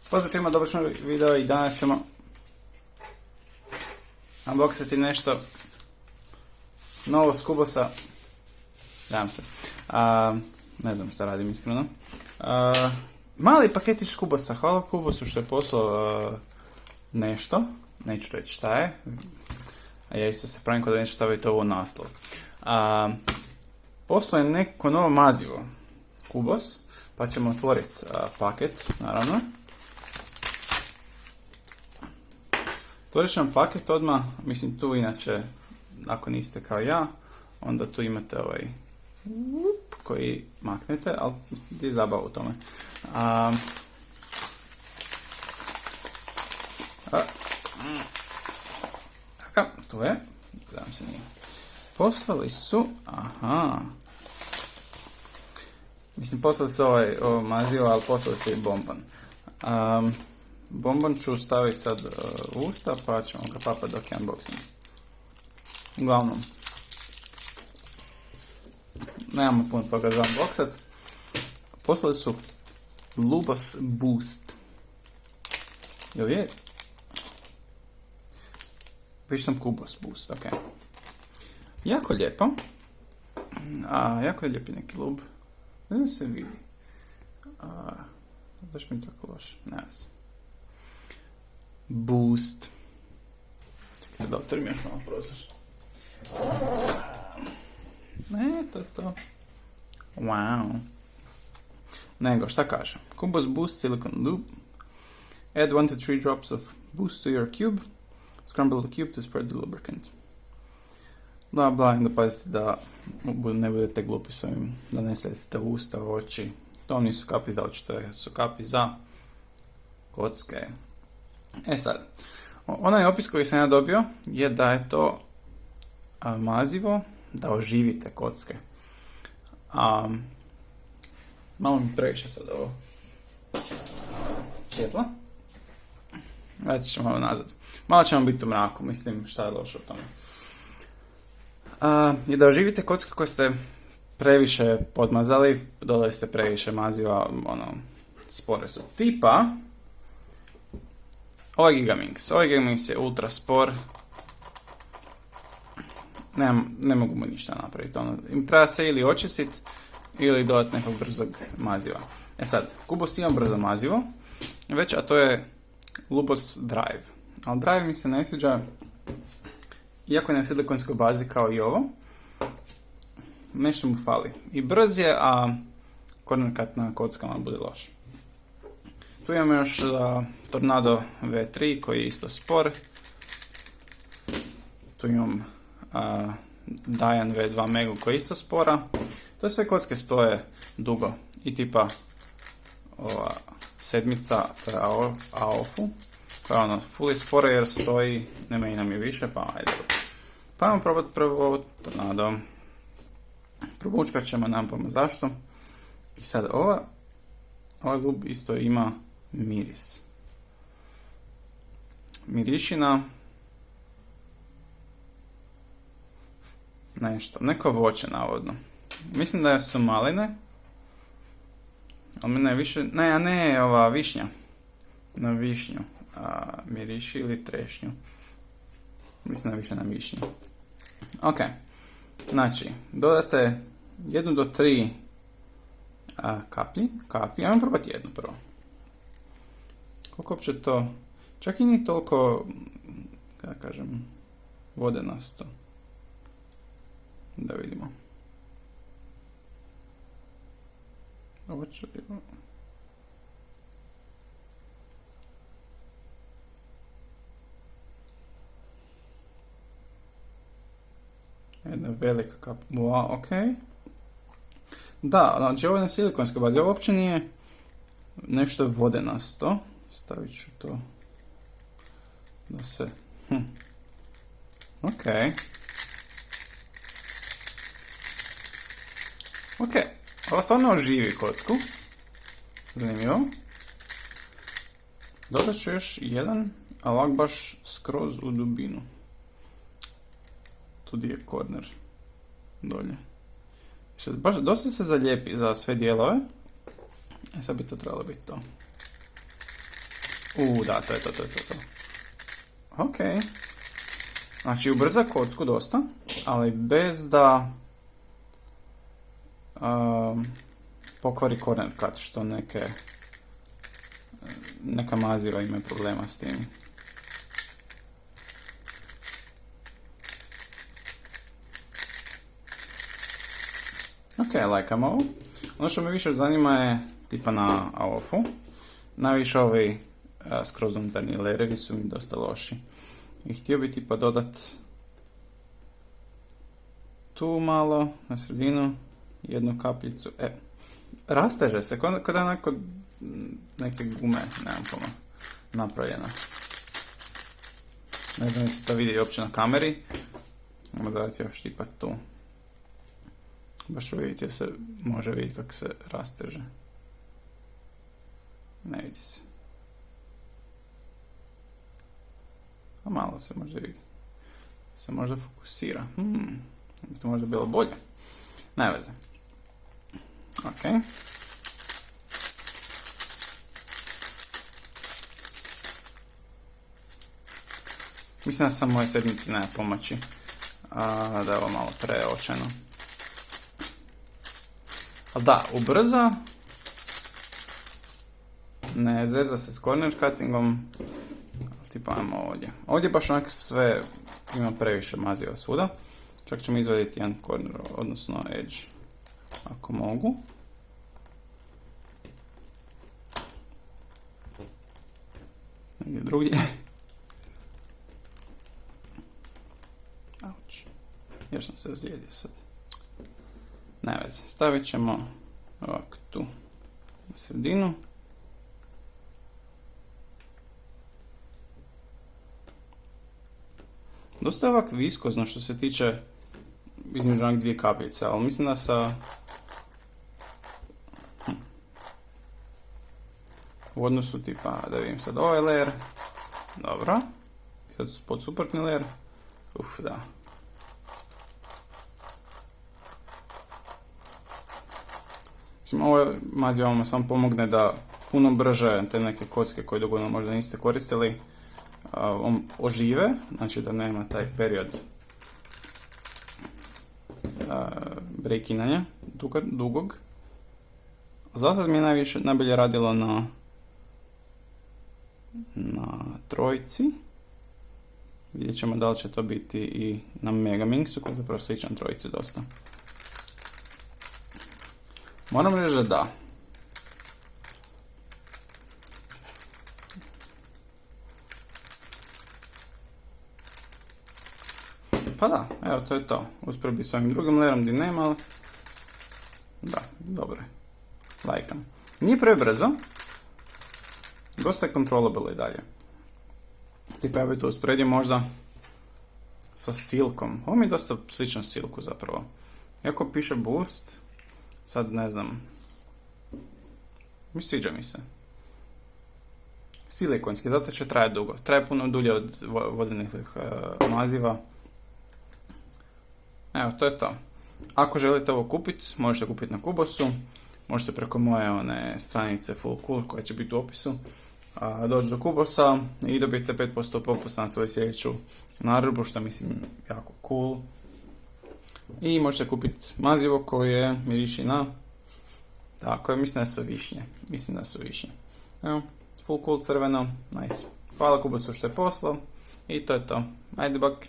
Pozdrav svima, došli u video i danas ćemo unboxati nešto novo s Kubosa. Dam se. Ne znam šta radim iskreno. Mali paketić s Kubosa. Hvala Kubosu što je poslao nešto. Neću reći šta je. A ja isto se pravim kod da neću staviti ovo u naslov. Poslao je neko novo mazivo Kubos. Pa ćemo otvoriti paket, naravno. Otvorit ćemo paket odmah, mislim tu inače, ako niste kao ja, onda tu imate ovaj koji maknete, ali ti je zabava u tome. Tu je, gledam se nije. Poslali su, poslali su ovo mazivo, ali poslali su i bonbon. Bonbon ću staviti sad u usta, pa ćemo ga papati dok je unboxing. Uglavnom, nemamo puno toga za unboxat. Poslali su Lubos Boost. Jel je? Pišem Kubos Boost, ok. Jako lijepo. Jako je lijepi neki lub. Ne znam se vidi. Zašto mi je tako loše? Ne znam. Boost. Čekajte da otvorim još malo prozor. To je to. Wow. Nego, šta kaže? Kubos Boost Silicone Lube. Add 1 to 3 drops of boost to your cube. Scramble the cube to spread the lubricant. Bla bla, da pazite da ne budete glupi s ovim, da ne slijedite u usta, u oči. To nisu kapi za oči, to su kapi za kocke. Sad, onaj opis koji sam ja dobio je da je to mazivo da oživite kocke. Malo mi previše sad ovo svjetlo. Vratit ćemo malo nazad. Malo ćemo biti u mraku, mislim šta je loše u tome. I da oživite kocke koje ste previše podmazali, dodali ste previše maziva, spore su. Tipa, ovaj Gigamix je ultra spor. Ne mogu mu ništa napraviti. Treba se ili očistiti ili dodati nekog brzog maziva. Sad, Kubos ima brzo mazivo, a to je Lubos Drive. Ali Drive mi se ne sviđa, iako je na silikonskoj bazi kao i ovo, nešto mu fali. I brz je, a corner cut na kockama bude loš. Tu imamo još Tornado V3 koji je isto spor. Tu imam Dian V2 Megu koji je isto spora. To sve kocke stoje dugo. I tipa ova sedmica, to je AOF-u. Koja je fully spora jer stoji, nema i nam je više, pa ajde. Pa ajmo probati prvo Tornado. Probučkat ćemo, nam pojma zašto. I sad ovaj lub isto ima miris. Mirišina nešto, neko voće navodno. Mislim da su maline. Ali mene je više, ova višnja. Na višnju. Miriši ili trešnju. Mislim da je više na višnju. Ok. Znači, dodate 1 do 3 kapi. Ajmo probati jednu prvo. Koliko uopće to, čak i nije toliko, kada kažem, vodenasto. Da vidimo. Ovo će li... Jedna velika kap. Wow, ok. Da, znači ovo je na silikonskoj bazi. Ovo uopće nije nešto vodenasto. Stavit ću to da se... Ok. Ok. Ovo stvarno oživi kocku. Zanimljivo. Dodat ću još jedan, ali ovak baš skroz u dubinu. Tu je korner dolje. Baš dosta se zalijepi za sve dijelove. Sad bi to trebalo biti to. Da, to je to. Ok. Znači, ubrza kocku dosta, ali bez da pokvari corner cut, što neka maziva imaju problema s tim. Ok, lajkam ovo. Ono što me više zanima je tipa na AOF-u. Najviše ovi skroz unutarnji lerevi su mi dosta loši. I htio bi tipa dodat tu malo, na sredinu, jednu kapljicu. Rasteže se, kod onako neke gume, nemam pojma, napravljena. Ne znam se to vidi uopće na kameri. Mogu dodati još tipa tu. Baš vidite, se može vidjeti kako se rasteže. Ne vidi se. A malo se možda vidi. Se možda fokusira. To možda bilo bolje. Ne veze. Ok. Mislim da sam moje sedmici nema pomoći. Da je ovo malo preočeno. Ali da, ubrza. Ne zeza se s corner cuttingom. Tipa ajmo ovdje. Ovdje baš onak sve ima previše maziva svuda. Čak ćemo izvaditi jedan corner, odnosno edge. Ako mogu. Negdje drugdje. Auć. Jer sam se ozlijedio sad. Ne veze. Stavit ćemo ovako tu na sredinu. Dosta je ovak viskozno što se tiče između onak dvije kapljice, ali mislim da sa u odnosu tipa, da vidim sad ovaj layer, dobro, sad pod suprotni layer, da. Mislim, ovo mazivo vam samo pomogne da puno brže te neke kocke koje dogodno možda niste koristili, ožive, znači da nema taj period breakinanja dugog. Zato mi je najbolje radilo na trojci. Vidjet ćemo da li će to biti i na Megaminxu, koji je zapravo sličan trojici dosta. Moram reći da da. Pa da, evo to je to. Uspio bi s ovim drugim layerom gdje nema, ali da, dobro je. Lajkam. Nije prebrzo. Dosta je controllable i dalje. Tipa ja bi to usporedio možda sa silkom. Ovo mi je dosta slično silku zapravo. Iako piše boost, sad ne znam. Sviđa mi se. Silikonski, zato će traje dugo. Traje puno dulje od vodenih maziva. Evo, to je to. Ako želite ovo kupiti, možete kupiti na Kubosu. Možete preko moje stranice Full Cool koja će biti u opisu doći do Kubosa i dobijete 5% popusta na svoju sljedeću narudžbu, što mislim jako cool. I možete kupiti mazivo koje miriši na... Tako je, mislim da su višnje. Evo, Full Cool crveno, nice. Hvala Kubosu što je poslao i to je to. Ajde bak.